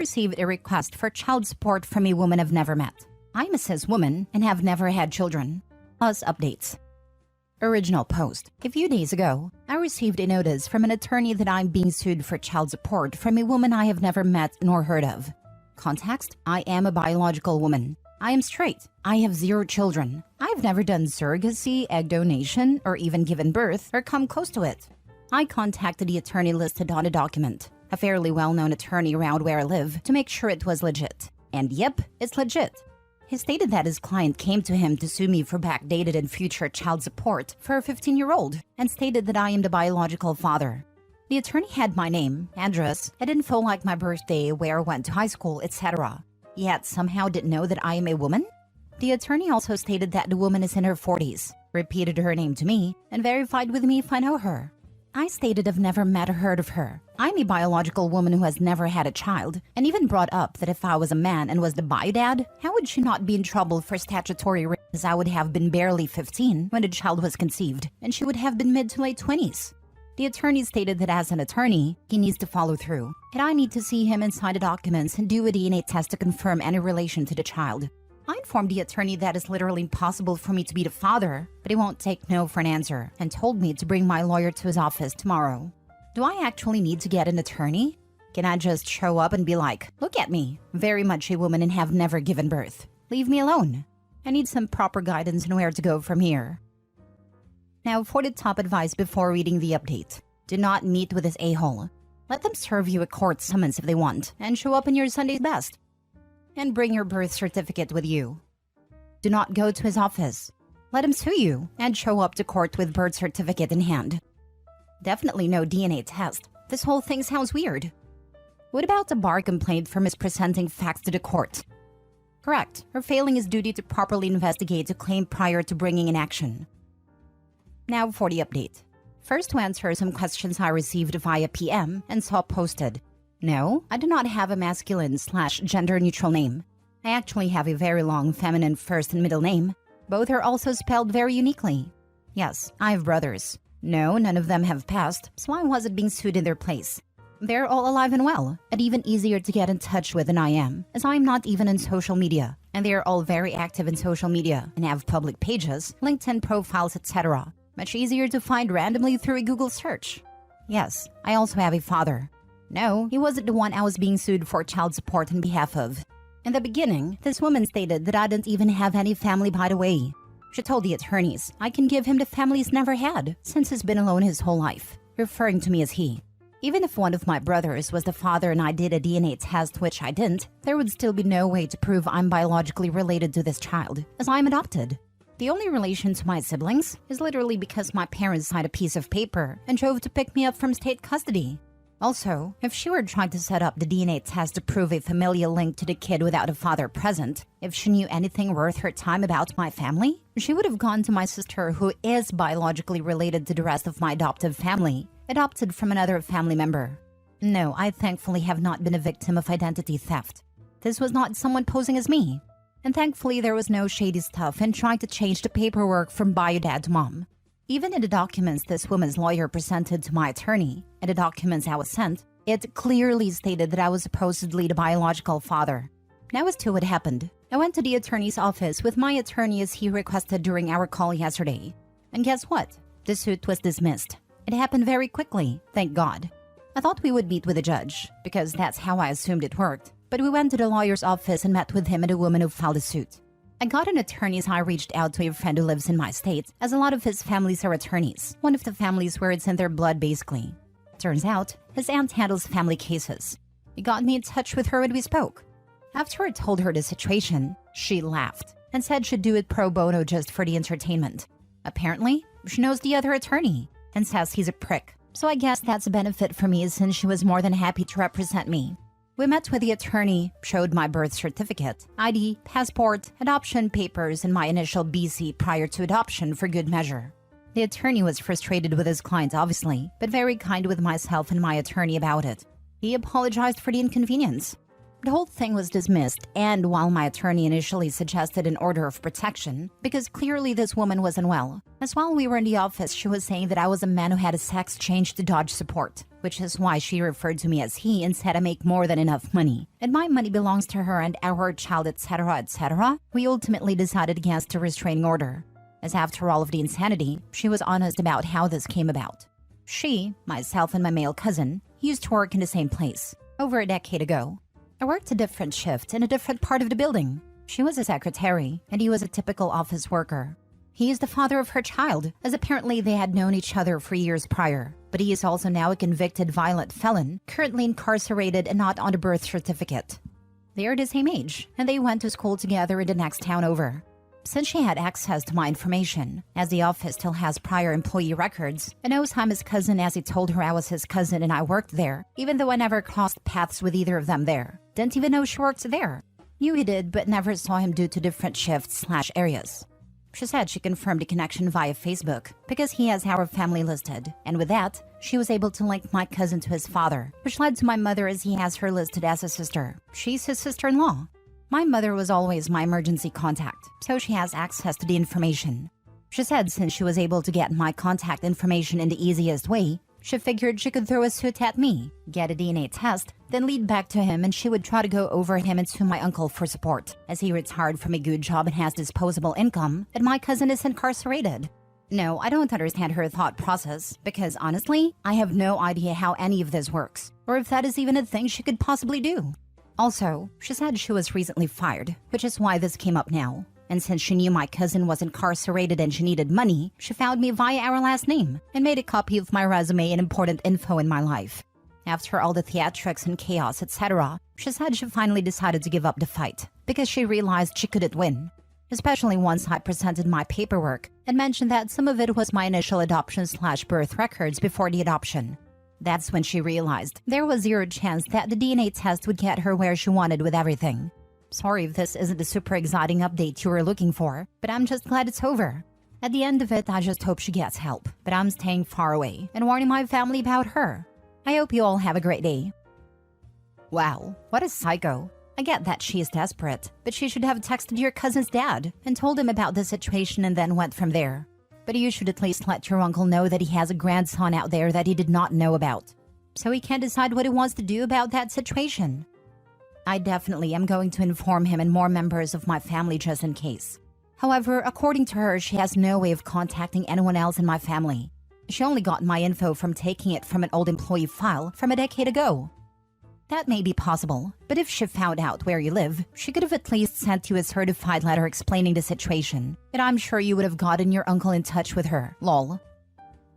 Received a request for child support from a woman I've never met. I'm a cis woman and have never had children. Plus updates. Original post. A few days ago, I received a notice from an attorney that I'm being sued for child support from a woman I have never met nor heard of. Context: I am a biological woman. I am straight. I have 0 children. I've never done surrogacy, egg donation, or even given birth or come close to it. I contacted the attorney listed on the document, a fairly well-known attorney around where I live, to make sure it was legit. And yep, it's legit. He stated that his client came to him to sue me for backdated and future child support for a 15-year-old and stated that I am the biological father. The attorney had my name, address, and info like my birthday, where I went to high school, etc. Yet somehow didn't know that I am a woman? The attorney also stated that the woman is in her 40s, repeated her name to me, and verified with me if I know her. I stated I've never met or heard of her. I'm a biological woman who has never had a child, and even brought up that if I was a man and was the bio-dad, how would she not be in trouble for statutory rape, as I would have been barely 15 when the child was conceived, and she would have been mid to late 20s. The attorney stated that as an attorney, he needs to follow through, and I need to see him and sign the documents and do a DNA test to confirm any relation to the child. I informed the attorney that it's literally impossible for me to be the father, but he won't take no for an answer and told me to bring my lawyer to his office tomorrow. Do I actually need to get an attorney? Can I just show up and be like, look at me, very much a woman and have never given birth. Leave me alone. I need some proper guidance on where to go from here. Now for the top advice before reading the update. Do not meet with this a-hole. Let them serve you a court summons if they want, and show up in your Sunday's best. And bring your birth certificate with you. Do not go to his office. Let him sue you and show up to court with birth certificate in hand. Definitely no DNA test. This whole thing sounds weird. What about a bar complaint for mispresenting facts to the court? Correct, or failing his duty to properly investigate a claim prior to bringing an action. Now for the update. First, to answer some questions I received via PM and saw posted. No, I do not have a masculine/gender-neutral name. I actually have a very long feminine first and middle name. Both are also spelled very uniquely. Yes, I have brothers. No, none of them have passed, so I wasn't being sued in their place. They're all alive and well, and even easier to get in touch with than I am, as I'm not even in social media, and they are all very active in social media and have public pages, LinkedIn profiles, etc. Much easier to find randomly through a Google search. Yes, I also have a father. No, he wasn't the one I was being sued for child support on behalf of. In the beginning, this woman stated that I didn't even have any family, by the way. She told the attorneys I can give him the family he's never had, since he's been alone his whole life, referring to me as he. Even if one of my brothers was the father and I did a DNA test, which I didn't, there would still be no way to prove I'm biologically related to this child, as I'm adopted. The only relation to my siblings is literally because my parents signed a piece of paper and drove to pick me up from state custody. Also, if she were trying to set up the DNA test to prove a familial link to the kid without a father present, if she knew anything worth her time about my family, she would have gone to my sister, who is biologically related to the rest of my adoptive family, adopted from another family member. No, I thankfully have not been a victim of identity theft. This was not someone posing as me. And thankfully there was no shady stuff in trying to change the paperwork from bio-dad to mom. Even in the documents this woman's lawyer presented to my attorney, and the documents I was sent, it clearly stated that I was supposedly the biological father. Now as to what happened. I went to the attorney's office with my attorney as he requested during our call yesterday. And guess what? The suit was dismissed. It happened very quickly, thank God. I thought we would meet with the judge, because that's how I assumed it worked. But we went to the lawyer's office and met with him and the woman who filed the suit. I got an attorney as I reached out to a friend who lives in my state, as a lot of his families are attorneys, one of the families where it's in their blood basically. Turns out, his aunt handles family cases. He got me in touch with her and we spoke. After I told her the situation, she laughed and said she'd do it pro bono just for the entertainment. Apparently, she knows the other attorney and says he's a prick, so I guess that's a benefit for me since she was more than happy to represent me. We met with the attorney, showed my birth certificate, ID, passport, adoption papers, and my initial BC prior to adoption for good measure. The attorney was frustrated with his client obviously, but very kind with myself and my attorney about it. He apologized for the inconvenience. The whole thing was dismissed, and while my attorney initially suggested an order of protection, because clearly this woman was unwell, as while we were in the office, she was saying that I was a man who had a sex change to dodge support, which is why she referred to me as he and said I make more than enough money, and my money belongs to her and our child, etc., etc. We ultimately decided against a restraining order, as after all of the insanity, she was honest about how this came about. She, myself, and my male cousin used to work in the same place over a decade ago. I worked a different shift in a different part of the building. She was a secretary, and he was a typical office worker. He is the father of her child, as apparently they had known each other for years prior. But he is also now a convicted violent felon, currently incarcerated and not on a birth certificate. They are the same age, and they went to school together in the next town over. Since she had access to my information, as the office still has prior employee records, and knows I'm his cousin as he told her I was his cousin and I worked there, even though I never crossed paths with either of them there. Didn't even know she worked there. Knew he did, but never saw him due to different shifts/areas. She said she confirmed the connection via Facebook, because he has our family listed, and with that, she was able to link my cousin to his father, which led to my mother as he has her listed as a sister. She's his sister-in-law. My mother was always my emergency contact, so she has access to the information. She said since she was able to get my contact information in the easiest way, she figured she could throw a suit at me, get a DNA test, then lead back to him, and she would try to go over him and sue my uncle for support, as he retired from a good job and has disposable income, and my cousin is incarcerated. No, I don't understand her thought process, because honestly, I have no idea how any of this works, or if that is even a thing she could possibly do. Also, she said she was recently fired, which is why this came up now. And since she knew my cousin was incarcerated and she needed money, she found me via our last name and made a copy of my resume and important info in my life. After all the theatrics and chaos, etc., she said she finally decided to give up the fight because she realized she couldn't win. Especially once I presented my paperwork and mentioned that some of it was my initial adoption/birth records before the adoption. That's when she realized there was zero chance that the DNA test would get her where she wanted with everything. Sorry if this isn't the super exciting update you were looking for, but I'm just glad it's over. At the end of it, I just hope she gets help, but I'm staying far away and warning my family about her. I hope you all have a great day. Wow, what a psycho. I get that she is desperate, but she should have texted your cousin's dad and told him about the situation and then went from there. But you should at least let your uncle know that he has a grandson out there that he did not know about, so he can decide what he wants to do about that situation. I definitely am going to inform him and more members of my family just in case. However, according to her, she has no way of contacting anyone else in my family. She only got my info from taking it from an old employee file from a decade ago. That may be possible, but if she found out where you live, she could have at least sent you a certified letter explaining the situation, and I'm sure you would have gotten your uncle in touch with her, lol.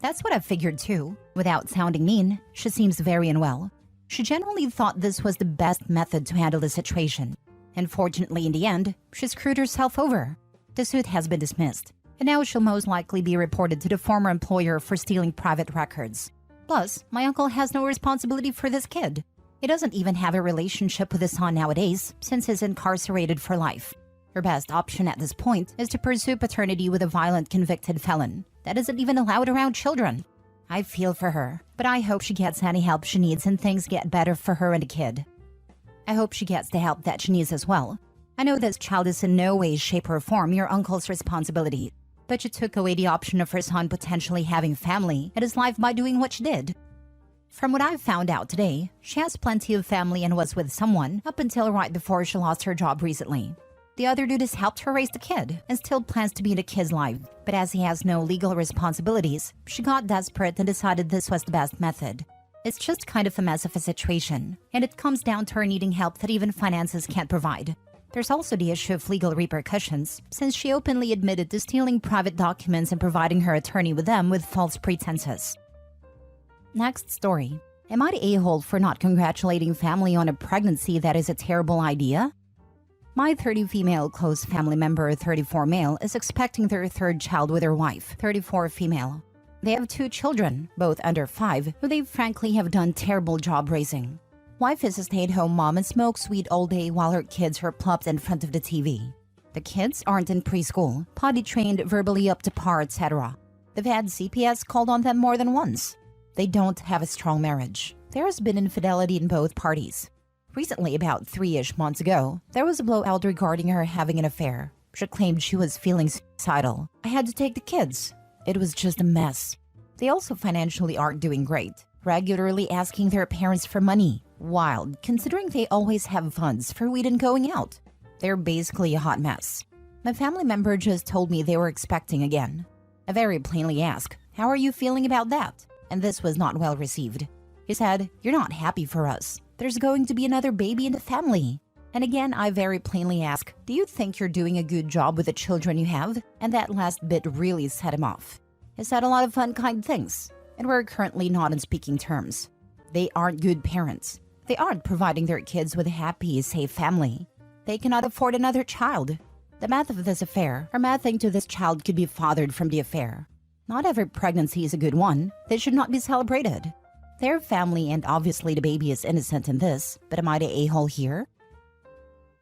That's what I figured too. Without sounding mean, she seems very unwell. She genuinely thought this was the best method to handle the situation. Unfortunately, in the end, she screwed herself over. The suit has been dismissed, and now she'll most likely be reported to the former employer for stealing private records. Plus, my uncle has no responsibility for this kid. He doesn't even have a relationship with his son nowadays, since he's incarcerated for life. Her best option at this point is to pursue paternity with a violent convicted felon that isn't even allowed around children. I feel for her, but I hope she gets any help she needs and things get better for her and the kid. I hope she gets the help that she needs as well. I know this child is in no way, shape, or form your uncle's responsibility, but you took away the option of her son potentially having family and his life by doing what she did. From what I've found out today, she has plenty of family and was with someone up until right before she lost her job recently. The other dude has helped her raise the kid and still plans to be in the kid's life, but as he has no legal responsibilities, she got desperate and decided this was the best method. It's just kind of a mess of a situation, and it comes down to her needing help that even finances can't provide. There's also the issue of legal repercussions, since she openly admitted to stealing private documents and providing her attorney with them with false pretenses. Next story. Am I the a-hole for not congratulating family on a pregnancy that is a terrible idea? My 30 female close family member, 34 male, is expecting their third child with her wife, 34 female. They have 2 children, both under 5, who they frankly have done terrible job raising. Wife is a stay-at-home mom and smokes weed all day while her kids are plopped in front of the TV. The kids aren't in preschool, potty trained, verbally up to par, etc. They've had CPS called on them more than once. They don't have a strong marriage. There has been infidelity in both parties. Recently, about 3-ish months ago, there was a blowout regarding her having an affair. She claimed she was feeling suicidal. I had to take the kids. It was just a mess. They also financially aren't doing great, regularly asking their parents for money. Wild, considering they always have funds for weed and going out. They're basically a hot mess. My family member just told me they were expecting again. I very plainly asked, "How are you feeling about that?" And this was not well received. He said, "You're not happy for us. There's going to be another baby in the family." And again, I very plainly ask, "Do you think you're doing a good job with the children you have?" And that last bit really set him off. He said a lot of unkind things, and we're currently not on speaking terms. They aren't good parents. They aren't providing their kids with a happy, safe family. They cannot afford another child. The math of this affair, or mathing to this child, could be fathered from the affair. Not every pregnancy is a good one. They should not be celebrated. Their family, and obviously the baby, is innocent in this, but am I the a-hole here?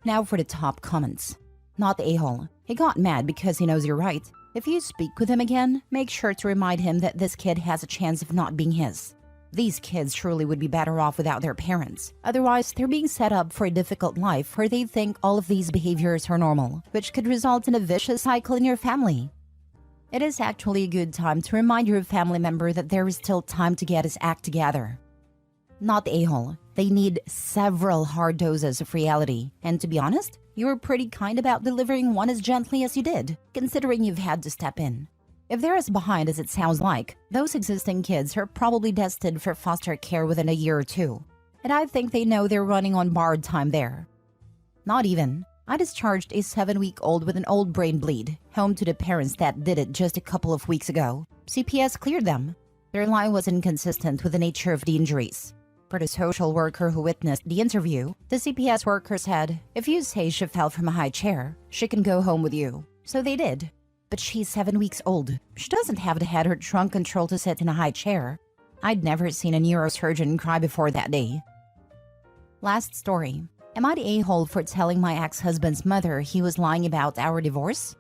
Now for the top comments. Not the a-hole. He got mad because he knows you're right. If you speak with him again, make sure to remind him that this kid has a chance of not being his. These kids surely would be better off without their parents. Otherwise, they're being set up for a difficult life where they think all of these behaviors are normal, which could result in a vicious cycle in your family. It is actually a good time to remind your family member that there is still time to get his act together. Not the a-hole. They need several hard doses of reality. And to be honest, you were pretty kind about delivering one as gently as you did, considering you've had to step in. If they're as behind as it sounds like, those existing kids are probably destined for foster care within a year or two. And I think they know they're running on borrowed time there. Not even. I discharged a 7-week-old with an old brain bleed, home to the parents that did it just a couple of weeks ago. CPS cleared them. Their line was inconsistent with the nature of the injuries. For the social worker who witnessed the interview, the CPS worker said, "If you say she fell from a high chair, she can go home with you." So they did. But she's 7 weeks old. She doesn't have the head or trunk control to sit in a high chair. I'd never seen a neurosurgeon cry before that day. Last story. Am I the a-hole for telling my ex-husband's mother he was lying about our divorce?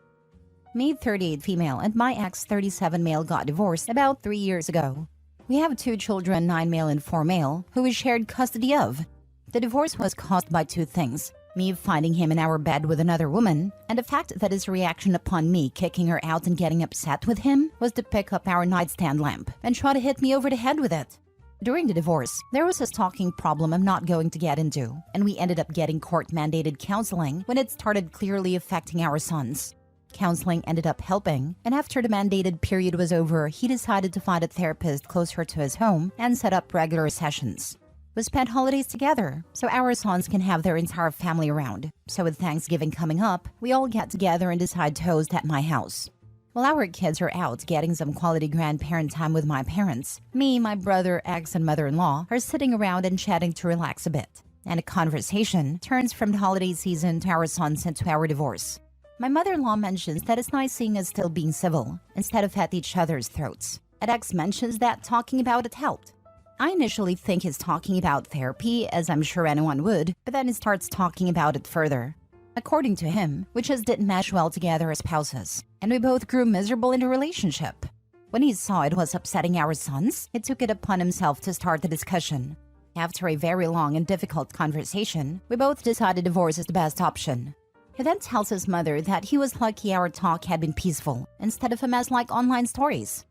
Me, 38 female, and my ex, 37 male, got divorced about 3 years ago. We have 2 children, 9 male and 4 male, who we shared custody of. The divorce was caused by 2 things. Me finding him in our bed with another woman, and the fact that his reaction upon me kicking her out and getting upset with him was to pick up our nightstand lamp and try to hit me over the head with it. During the divorce, there was a stalking problem I'm not going to get into, and we ended up getting court-mandated counseling when it started clearly affecting our sons. Counseling ended up helping, and after the mandated period was over, he decided to find a therapist closer to his home and set up regular sessions. We spent holidays together, so our sons can have their entire family around. So with Thanksgiving coming up, we all get together and decide to host at my house. While our kids are out getting some quality grandparent time with my parents, me, my brother, ex, and mother-in-law are sitting around and chatting to relax a bit. And a conversation turns from the holiday season to our sons and to our divorce. My mother-in-law mentions that it's nice seeing us still being civil, instead of at each other's throats. And ex mentions that talking about it helped. I initially think he's talking about therapy, as I'm sure anyone would, but then he starts talking about it further. According to him, we just didn't mesh well together as spouses, and we both grew miserable in the relationship. When he saw it was upsetting our sons, he took it upon himself to start the discussion. After a very long and difficult conversation, we both decided divorce is the best option. He then tells his mother that he was lucky our talk had been peaceful, instead of a mess like online stories.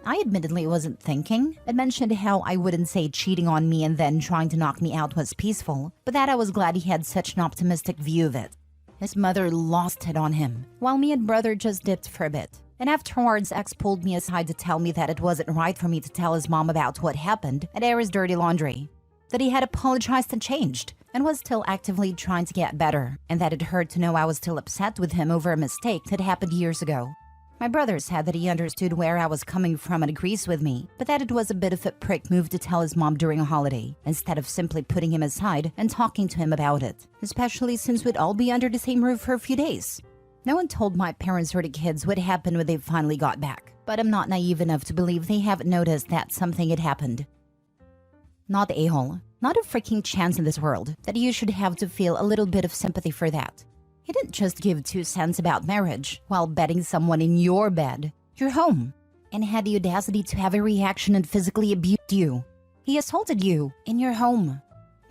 I admittedly wasn't thinking. It mentioned how I wouldn't say cheating on me and then trying to knock me out was peaceful, but that I was glad he had such an optimistic view of it. His mother lost it on him, while me and brother just dipped for a bit. And afterwards, ex pulled me aside to tell me that it wasn't right for me to tell his mom about what happened and air his dirty laundry. That he had apologized and changed, and was still actively trying to get better, and that it hurt to know I was still upset with him over a mistake that happened years ago. My brother said that he understood where I was coming from and agrees with me, but that it was a bit of a prick move to tell his mom during a holiday, instead of simply putting him aside and talking to him about it, especially since we'd all be under the same roof for a few days. No one told my parents or the kids what happened when they finally got back, but I'm not naive enough to believe they haven't noticed that something had happened. Not the a-hole. Not a freaking chance in this world that you should have to feel a little bit of sympathy for that. He didn't just give 2 cents about marriage while betting someone in your bed, your home, and had the audacity to have a reaction and physically abused you. He assaulted you in your home.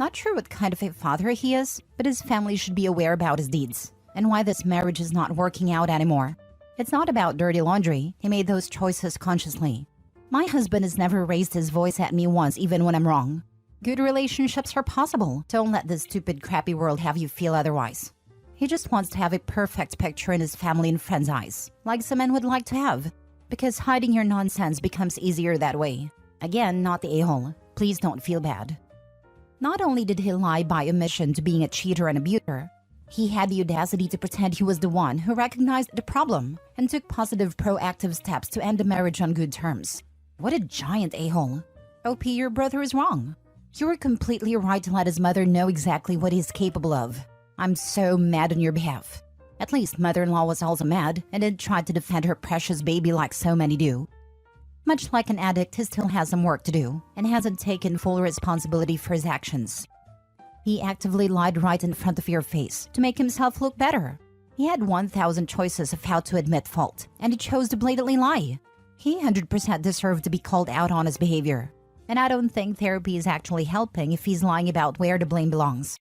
Not sure what kind of a father he is, but his family should be aware about his deeds and why this marriage is not working out anymore. It's not about dirty laundry. He made those choices consciously. My husband has never raised his voice at me once, even when I'm wrong. Good relationships are possible. Don't let this stupid, crappy world have you feel otherwise. He just wants to have a perfect picture in his family and friends' eyes, like some men would like to have, because hiding your nonsense becomes easier that way. Again, not the a-hole. Please don't feel bad. Not only did he lie by omission to being a cheater and abuser, he had the audacity to pretend he was the one who recognized the problem and took positive proactive steps to end the marriage on good terms. What a giant a-hole. OP, your brother is wrong. You were completely right to let his mother know exactly what he's capable of. I'm so mad on your behalf. At least mother-in-law was also mad and had tried to defend her precious baby like so many do. Much like an addict, he still has some work to do and hasn't taken full responsibility for his actions. He actively lied right in front of your face to make himself look better. He had 1,000 choices of how to admit fault, and he chose to blatantly lie. He 100% deserved to be called out on his behavior. And I don't think therapy is actually helping if he's lying about where the blame belongs.